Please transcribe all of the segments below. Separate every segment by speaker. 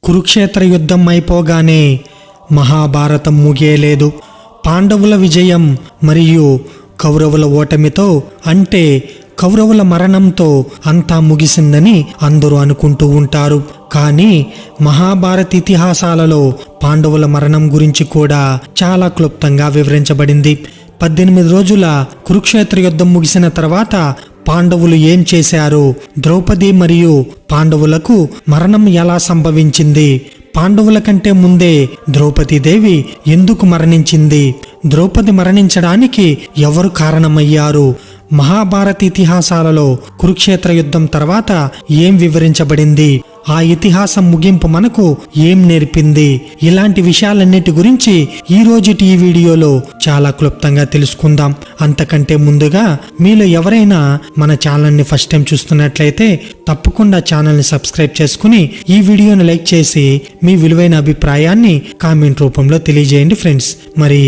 Speaker 1: కురుక్షేత్ర యుద్ధం అయిపోగానే మహాభారతం ముగియలేదు. పాండవుల విజయం మరియు కౌరవుల ఓటమితో, అంటే కౌరవుల మరణంతో అంతా ముగిసిందని అందరూ అనుకుంటూ ఉంటారు. కానీ మహాభారత ఇతిహాసాలలో పాండవుల మరణం గురించి కూడా చాలా క్లుప్తంగా వివరించబడింది. 18 రోజుల కురుక్షేత్ర యుద్ధం ముగిసిన తర్వాత పాండవులు ఏం చేశారు, ద్రౌపది మరియు పాండవులకు మరణం ఎలా సంభవించింది, పాండవుల కంటే ముందే ద్రౌపదీదేవి ఎందుకు మరణించింది, ద్రౌపది మరణించడానికి ఎవరు కారణమయ్యారు, మహాభారత ఇతిహాసాలలో కురుక్షేత్ర యుద్ధం తర్వాత ఏం వివరించబడింది, ఆ ఇతిహాసం ముగింపు మనకు ఏం నేర్పింది, ఇలాంటి విషయాలన్నిటి గురించి ఈ రోజుటి ఈ వీడియోలో చాలా క్లుప్తంగా తెలుసుకుందాం. అంతకంటే ముందుగా మీలో ఎవరైనా మన ఛానల్ని ఫస్ట్ టైం చూస్తున్నట్లయితే తప్పకుండా ఛానల్ని సబ్స్క్రైబ్ చేసుకుని ఈ వీడియోని లైక్ చేసి మీ విలువైన అభిప్రాయాన్ని కామెంట్ రూపంలో తెలియజేయండి ఫ్రెండ్స్. మరి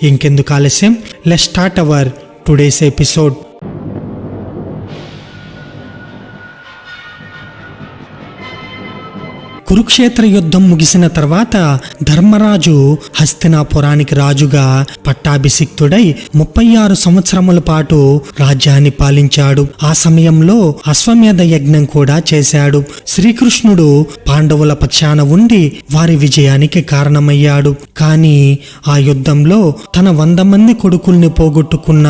Speaker 1: ఇంకెందుకు ఆలస్యం, let's start our today's episode. Kurukshetra యుద్ధం ముగిసిన తర్వాత ధర్మరాజు హస్తినాపురానికి రాజుగా పట్టాభిషిక్తుడై 36 సంవత్సరముల పాటు రాజ్యాన్ని పాలించాడు. ఆ సమయంలో అశ్వమేధ యజ్ఞం కూడా చేశాడు. శ్రీకృష్ణుడు పాండవుల పక్షాన ఉండి వారి విజయానికి కారణమయ్యాడు. కానీ ఆ యుద్ధంలో తన 100 మంది కొడుకుల్ని పోగొట్టుకున్న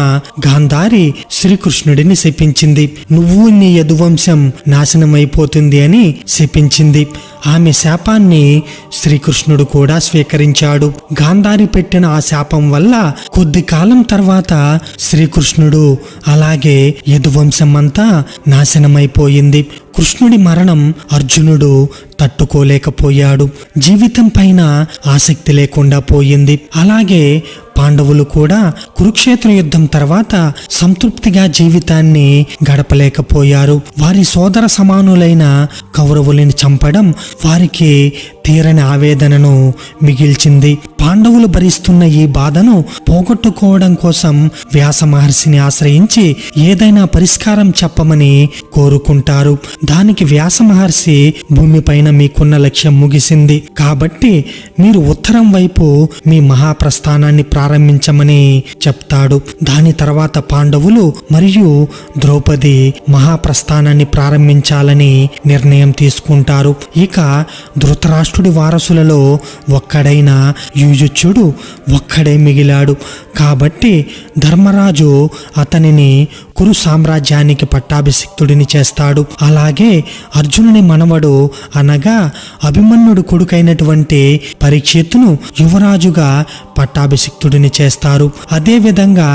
Speaker 1: గాంధారి శ్రీకృష్ణుడిని శపించింది. నువ్వు నీ యదువంశం నాశనమైపోతుంది అని శపించింది. ఆమె శాపాన్ని శ్రీకృష్ణుడు కూడా స్వీకరించాడు. గాంధారి పెట్టిన ఆ శాపం వల్ల కొద్ది కాలం తర్వాత శ్రీకృష్ణుడు అలాగే యదువంశం అంతా నాశనమైపోయింది. కృష్ణుడి మరణం అర్జునుడు తట్టుకోలేకపోయాడు. జీవితం పైన ఆసక్తి లేకుండా పోయింది. అలాగే పాండవులు కూడా కురుక్షేత్ర యుద్ధం తర్వాత సంతృప్తిగా జీవితాన్ని గడపలేకపోయారు. వారి సోదర సమానులైన కౌరవులని చంపడం వారికి తీరని ఆవేదనను మిగిల్చింది. పాండవులు భరిస్తున్న ఈ బాధను పోగొట్టుకోవడం కోసం వ్యాస మహర్షిని ఆశ్రయించి ఏదైనా పరిష్కారం చెప్పమని కోరుకుంటారు. దానికి వ్యాస మహర్షి భూమిపైన మీకున్న లక్ష్యం ముగిసింది కాబట్టి మీరు ఉత్తరం వైపు మీ మహాప్రస్థానాన్ని ప్రారంభించమని చెప్తాడు. దాని తర్వాత పాండవులు మరియు ద్రౌపది మహాప్రస్థానాన్ని ప్రారంభించాలని నిర్ణయం తీసుకుంటారు. ఇక ధృతరాష్ట్రుడి వారసులలో ఒక్కడైన యుయుత్సుడు ఒక్కడే మిగిలాడు. కాబట్టి ధర్మరాజు అతనిని కురు సామ్రాజ్యానికి పట్టాభిషిక్తుడిని చేస్తాడు. అలాగే అర్జునుని మనవడు అనగా అభిమన్యుడు కొడుకైనటువంటి పరీక్షిత్తును యువరాజుగా పట్టాభిషిక్తుడిని చేస్తారు. అదే విధంగా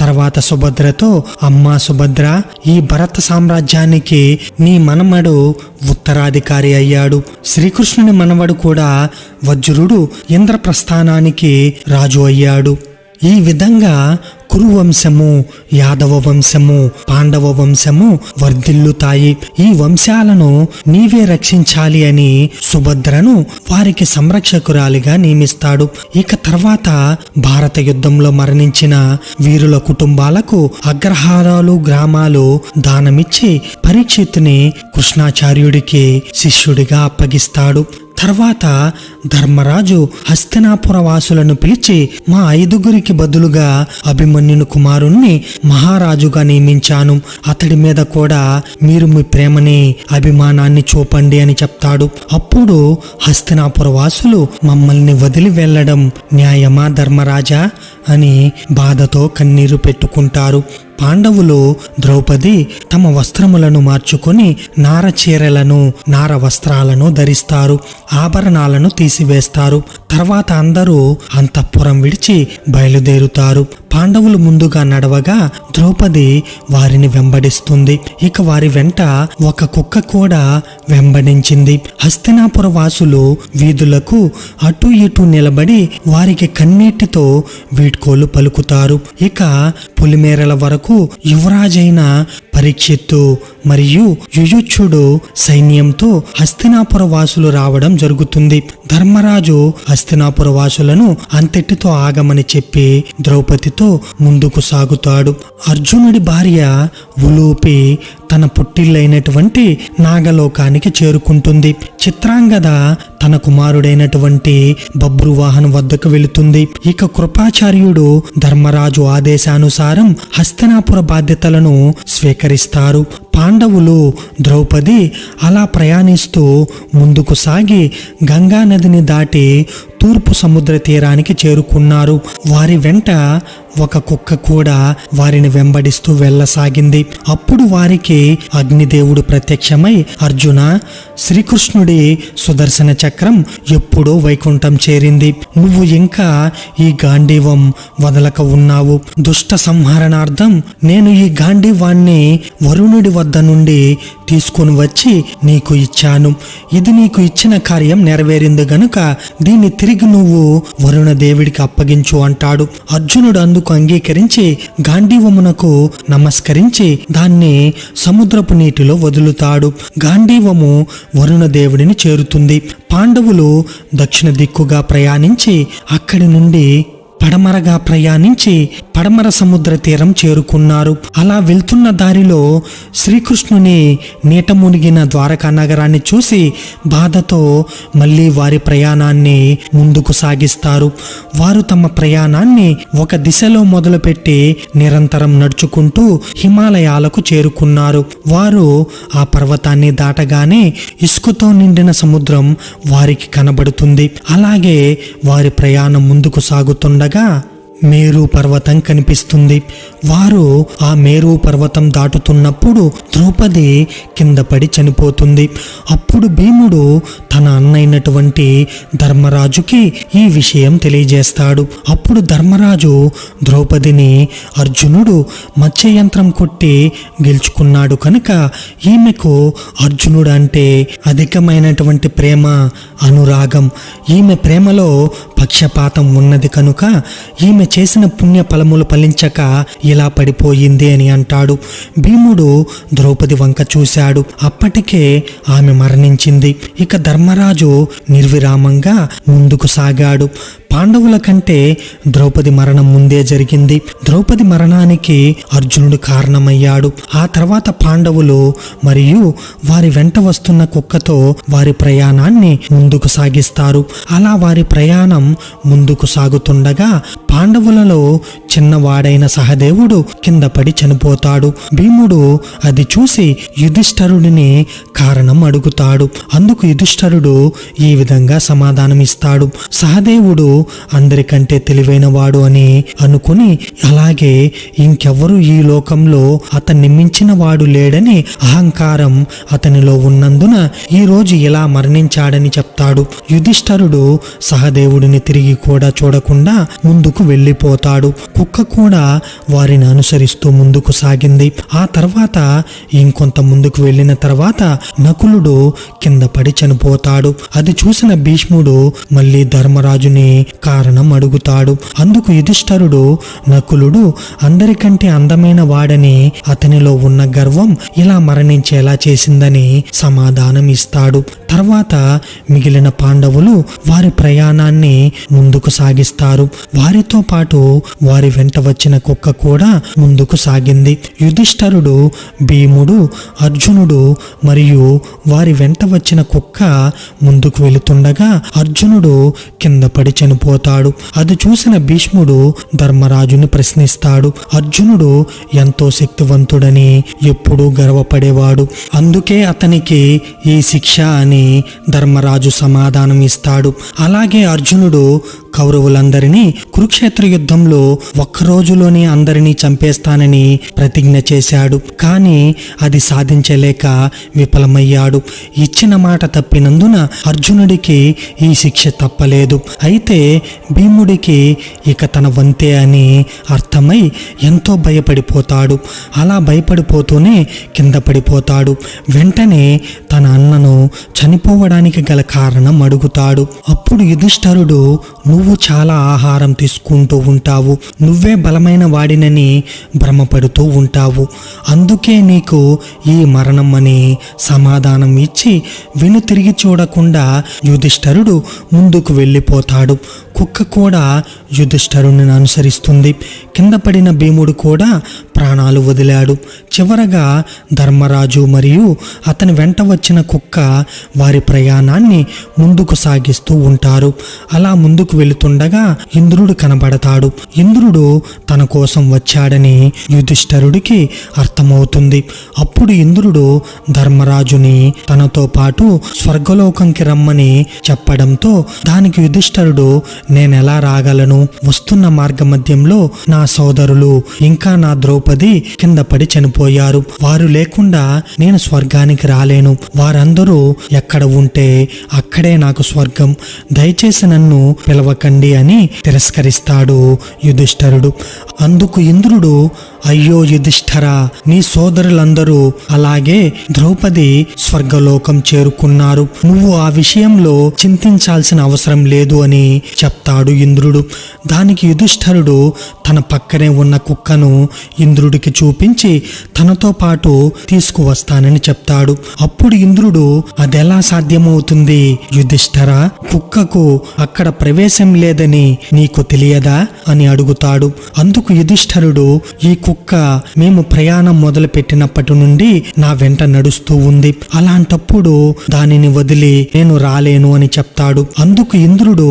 Speaker 1: తర్వాత సుభద్రతో, అమ్మా సుభద్ర, ఈ భరత సామ్రాజ్యానికి నీ మనమడు ఉత్తరాధికారి అయ్యాడు. శ్రీకృష్ణుని మనవడు కూడా వజ్రుడు ఇంద్రప్రస్థానానికి రాజు అయ్యాడు. ఈ విధంగా కురువంశము, యాదవ వంశము, పాండవ వంశము వర్ధిల్లుతాయి. ఈ వంశాలను నీవే రక్షించాలి అని సుభద్రను వారికి సంరక్షకురాలిగా నియమిస్తాడు. ఇక తర్వాత భారత యుద్ధంలో మరణించిన వీరుల కుటుంబాలకు అగ్రహారాలు, గ్రామాలు దానమిచ్చి పరీక్షిత్తుని కృష్ణాచార్యుడికి శిష్యుడిగా అప్పగిస్తాడు. తర్వాత ధర్మరాజు హస్తినాపుర వాసులను పిలిచి మా 5గురికి బదులుగా అభిమన్యుని కుమారుణ్ణి మహారాజుగా నియమించాను. అతడి మీద కూడా మీరు మీ ప్రేమని, అభిమానాన్ని చూపండి అని చెప్తాడు. అప్పుడు హస్తినాపుర వాసులు మమ్మల్ని వదిలి వెళ్ళడం న్యాయమా ధర్మరాజా అని బాధతో కన్నీరు పెట్టుకుంటారు. పాండవులు, ద్రౌపది తమ వస్త్రములను మార్చుకొని నార చీరలను, నార వస్త్రాలను ధరిస్తారు. ఆభరణాలను తీసివేస్తారు. తర్వాత అందరూ అంతఃపురం విడిచి బయలుదేరుతారు. పాండవులు ముందుగా నడవగా ద్రౌపది వారిని వెంబడిస్తుంది. ఇక వారి వెంట ఒక కుక్క కూడా వెంబడించింది. హస్తినాపుర వాసులు వీధులకు అటు ఇటు నిలబడి వారికి కన్నీటితో వీడ్కోలు పలుకుతారు. ఇక పులిమేరల వరకు యువరాజైన పరీక్షిత్తు మరియు యుయుత్సుడు సైన్యంతో హస్తినాపుర వాసులు రావడం జరుగుతుంది. ధర్మరాజు హస్తినాపుర వాసులను అంతటితో ఆగమని చెప్పి ద్రౌపదితో ముందుకు సాగుతాడు. అర్జునుడి భార్య ఉలూపి తన పుట్టిల్లైనటువంటి నాగలోకానికి చేరుకుంటుంది. చిత్రాంగద తన కుమారుడైనటువంటి బభ్రువాహన వద్దకు వెళుతుంది. ఇక కృపాచార్యుడు ధర్మరాజు ఆదేశానుసారం హస్తినాపుర బాధ్యతలను స్వీకరిస్తారు. పాండవులు, ద్రౌపది అలా ప్రయాణిస్తూ ముందుకు సాగి గంగా నదిని దాటి తూర్పు సముద్ర తీరానికి చేరుకున్నారు. వారి వెంట ఒక కుక్క కూడా వారిని వెంబడిస్తూ వెళ్ళసాగింది. అప్పుడు వారికి అగ్నిదేవుడు ప్రత్యక్షమై, అర్జున, శ్రీకృష్ణుడి సుదర్శన చక్రం ఎప్పుడో వైకుంఠం చేరింది. నువ్వు ఇంకా ఈ గాంధీవం వదలక ఉన్నావు. దుష్ట సంహరణార్థం నేను ఈ గాంధీవాన్ని వరుణుడి వద్ద నుండి తీసుకొని వచ్చి నీకు ఇచ్చాను. ఇది నీకు ఇచ్చిన కార్యం నెరవేరింది గనుక దీన్ని తిరిగి నువ్వు వరుణ దేవుడికి అప్పగించు అంటాడు. అర్జునుడు అందుకు అంగీకరించి గాంధీవమునకు నమస్కరించి దాన్ని సముద్రపు నీటిలో వదులుతాడు. గాంధీవము వరుణ దేవుడిని చేరుతుంది. పాండవులు దక్షిణ దిక్కుగా ప్రయాణించి అక్కడి నుండి పడమరగా ప్రయాణించి పడమర సముద్ర తీరం చేరుకున్నారు. అలా వెళ్తున్న దారిలో శ్రీకృష్ణుని నీట మునిగిన ద్వారకా నగరాన్ని చూసి బాధతో మళ్ళీ వారి ప్రయాణాన్ని ముందుకు సాగిస్తారు. వారు తమ ప్రయాణాన్ని ఒక దిశలో మొదలుపెట్టి నిరంతరం నడుచుకుంటూ హిమాలయాలకు చేరుకున్నారు. వారు ఆ పర్వతాన్ని దాటగానే ఇసుకతో నిండిన సముద్రం వారికి కనబడుతుంది. అలాగే వారి ప్రయాణం ముందుకు సాగుతుండగా మేరు పర్వతం కనిపిస్తుంది. వారు ఆ మేరు పర్వతం దాటుతున్నప్పుడు ద్రౌపది కింద పడి చనిపోతుంది. అప్పుడు భీముడు తన అన్నైనటువంటి ధర్మరాజుకి ఈ విషయం తెలియజేస్తాడు. అప్పుడు ధర్మరాజు ద్రౌపదిని అర్జునుడు మత్స్యయంత్రం కొట్టి గెలుచుకున్నాడు కనుక ఈమెకు అర్జునుడు అంటే అధికమైనటువంటి ప్రేమ, అనురాగం. ఈమె ప్రేమలో పక్షపాతం ఉన్నది కనుక ఈమె చేసిన పుణ్య ఫలములు ఫలించక ఇలా పడిపోయింది అని అంటాడు. భీముడు ద్రౌపది వంక చూశాడు. అప్పటికే ఆమె మరణించింది. ఇక ధర్మరాజు నిర్విరామంగా ముందుకు సాగాడు. పాండవుల కంటే ద్రౌపది మరణం ముందే జరిగింది. ద్రౌపది మరణానికి అర్జునుడు కారణమయ్యాడు. ఆ తర్వాత పాండవులు మరియు వారి వెంట వస్తున్న కుక్కతో వారి ప్రయాణాన్ని ముందుకు సాగిస్తారు. అలా వారి ప్రయాణం ముందుకు సాగుతుండగా పాండవులలో చిన్నవాడైన సహదేవుడు కింద పడి చనిపోతాడు. భీముడు అది చూసి యుధిష్ఠరుడిని కారణం అడుగుతాడు. అందుకు యుధిష్ఠరుడు ఈ విధంగా సమాధానమిస్తాడు. సహదేవుడు అందరికంటే తెలివైన వాడు అని అనుకుని, అలాగే ఇంకెవ్వరూ ఈ లోకంలో అతన్ని మించిన వాడు లేడని అహంకారం అతనిలో ఉన్నందున ఈ రోజు ఇలా మరణించాడని చెప్తాడు. యుధిష్ఠరుడు సహదేవుడిని తిరిగి కూడా చూడకుండా ముందుకు వెళ్ళిపోతాడు. కుక్క కూడా వారిని అనుసరిస్తూ ముందుకు సాగింది. ఆ తర్వాత ఇంకొంత ముందుకు వెళ్ళిన తర్వాత నకులుడు కింద పడి చనిపోతాడు. అది చూసిన భీష్ముడు మళ్ళీ ధర్మరాజుని కారణం అడుగుతాడు. అందుకు యుధిష్ఠరుడు నకులుడు అందరికంటే అందమైన వాడని, అతనిలో ఉన్న గర్వం ఇలా మరణించేలా చేసిందని సమాధానం ఇస్తాడు. తర్వాత మిగిలిన పాండవులు వారి ప్రయాణాన్ని ముందుకు సాగిస్తారు. వారితో పాటు వారి వెంట వచ్చిన కుక్క కూడా ముందుకు సాగింది. యుధిష్ఠరుడు, భీముడు, అర్జునుడు మరియు వారి వెంట వచ్చిన కుక్క ముందుకు వెళుతుండగా అర్జునుడు కింద పడి చనిపోతాడు. అది చూసిన భీష్ముడు ధర్మరాజుని ప్రశ్నిస్తాడు. అర్జునుడు ఎంతో శక్తివంతుడని ఎప్పుడూ గర్వపడేవాడు, అందుకే అతనికి ఈ శిక్ష అని ధర్మరాజు సమాధానం ఇస్తాడు. అలాగే అర్జునుడు కౌరవులందరినీ కురుక్షేత్ర యుద్ధంలో ఒక్కరోజులోనే అందరినీ చంపేస్తానని ప్రతిజ్ఞ చేశాడు. కానీ అది సాధించలేక విఫలమయ్యాడు. ఇచ్చిన మాట తప్పినందున అర్జునుడికి ఈ శిక్ష తప్పలేదు. అయితే భీముడికి ఇక తన వంతే అని అర్థమై ఎంతో భయపడిపోతాడు. అలా భయపడిపోతూనే కింద పడిపోతాడు. వెంటనే తన అన్నను చనిపోవడానికి గల కారణం అడుగుతాడు. అప్పుడు యుధిష్ఠరుడు, నువ్వు చాలా ఆహారం తీసుకుంటూ ఉంటావు, నువ్వే బలమైన వాడినని భ్రమపడుతూ ఉంటావు, అందుకే నీకు ఈ మరణం అని సమాధానం ఇచ్చి వెనుతిరిగి చూడకుండా యుధిష్ఠరుడు ముందుకు వెళ్ళిపోతాడు. కుక్క కూడా యుధిష్ఠరుని అనుసరిస్తుంది. కింద పడిన భీముడు కూడా ప్రాణాలు వదిలాడు. చివరగా ధర్మరాజు మరియు అతని వెంట వచ్చిన కుక్క వారి ప్రయాణాన్ని ముందుకు సాగిస్తూ ఉంటారు. అలా ముందుకు వెళుతుండగా ఇంద్రుడు కనబడతాడు. ఇంద్రుడు తన కోసం వచ్చాడని యుధిష్ఠిరుడికి అర్థమవుతుంది. అప్పుడు ఇంద్రుడు ధర్మరాజుని తనతో పాటు స్వర్గలోకంకి రమ్మని చెప్పడంతో దానికి యుధిష్ఠిరుడు నేనెలా రాగలను? వస్తున్న మార్గ మధ్యంలో నా సోదరులు ఇంకా నా ద్రౌపది కింద పడి చనిపోయారు. వారు లేకుండా నేను స్వర్గానికి రాలేను. వారందరూ ఎక్కడ ఉంటే అక్కడే నాకు స్వర్గం. దయచేసి నన్ను పిలవకండి అని తిరస్కరిస్తాడు యుధిష్ఠిరుడు. అందుకు ఇంద్రుడు అయ్యో యుధిష్ఠిరా, నీ సోదరులందరూ అలాగే ద్రౌపది స్వర్గలోకం చేరుకున్నారు. నువ్వు ఆ విషయంలో చింతించాల్సిన అవసరం లేదు అని చెప్తాడు ఇంద్రుడు. దానికి యుధిష్ఠిరుడు తన పక్కనే ఉన్న కుక్కను ఇంద్రుడికి చూపించి తనతో పాటు తీసుకువస్తానని చెప్తాడు. అప్పుడు ఇంద్రుడు అదెలా సాధ్యమవుతుంది యుధిష్ఠిరా? కుక్కకు అక్కడ ప్రవేశం లేదని నీకు తెలియదా అని అడుగుతాడు. అందుకు యుధిష్ఠిరుడు ఈ కుక్క మేము ప్రయాణం మొదలు పెట్టినప్పటి నుండి నా వెంట నడుస్తూ ఉంది. అలాంటప్పుడు దానిని వదిలి నేను రాలేను అని చెప్తాడు. అందుకు ఇంద్రుడు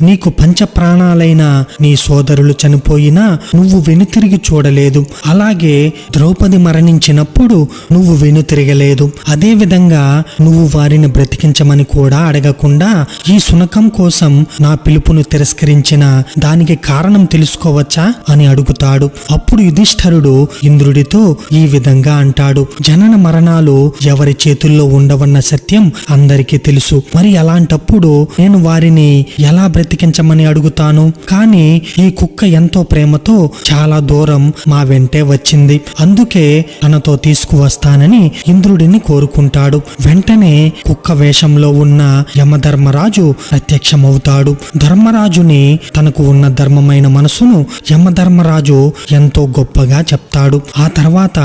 Speaker 1: నీకు పంచప్రాణాలైన నీ సోదరులు చనిపోయినా నువ్వు వెనుతిరిగి చూడలేదు. అలాగే ద్రౌపది మరణించినప్పుడు నువ్వు వెనుతిరగలేదు. అదే విధంగా నువ్వు వారిని బ్రతికించమని కూడా అడగకుండా ఈ శునకం కోసం నా పిలుపును తిరస్కరించిన దానికి కారణం తెలుసుకోవచ్చా అని అడుగుతాడు. అప్పుడు యుధిష్ఠిరుడు ఇంద్రుడితో ఈ విధంగా అంటాడు. జనన మరణాలు ఎవరి చేతుల్లో ఉండవన్న సత్యం అందరికీ తెలుసు. మరి అలాంటప్పుడు నేను వారిని ఎలా బ్రతికించమని అడుగుతాను? కానీ ఈ కుక్క ఎంతో ప్రేమతో చాలా దూరం మా వెంటే వచ్చింది. అందుకే తనతో తీసుకువస్తానని ఇంద్రుడిని కోరుకుంటాడు. వెంటనే కుక్క వేషంలో ఉన్న యమధర్మరాజు ప్రత్యక్షమవుతాడు. ధర్మరాజుని తనకు ఉన్న ధర్మమైన మనసును యమధర్మరాజు ఎంతో గొప్పగా చెప్తాడు. ఆ తర్వాత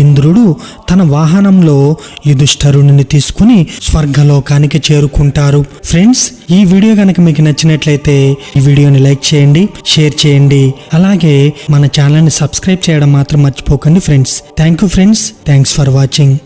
Speaker 1: ఇంద్రుడు తన వాహనంలో యుధిష్ఠిరుని తీసుకుని స్వర్గలోకానికి చేరుకుంటారు. ఫ్రెండ్స్, ఈ వీడియో కనుక మీకు నచ్చినట్లయితే ఈ వీడియోని లైక్ చేయండి, షేర్ చేయండి. అలాగే మన ఛానల్ని సబ్స్క్రైబ్ చేయడం మాత్రం మర్చిపోకండి friends. Thank you friends. Thanks for watching.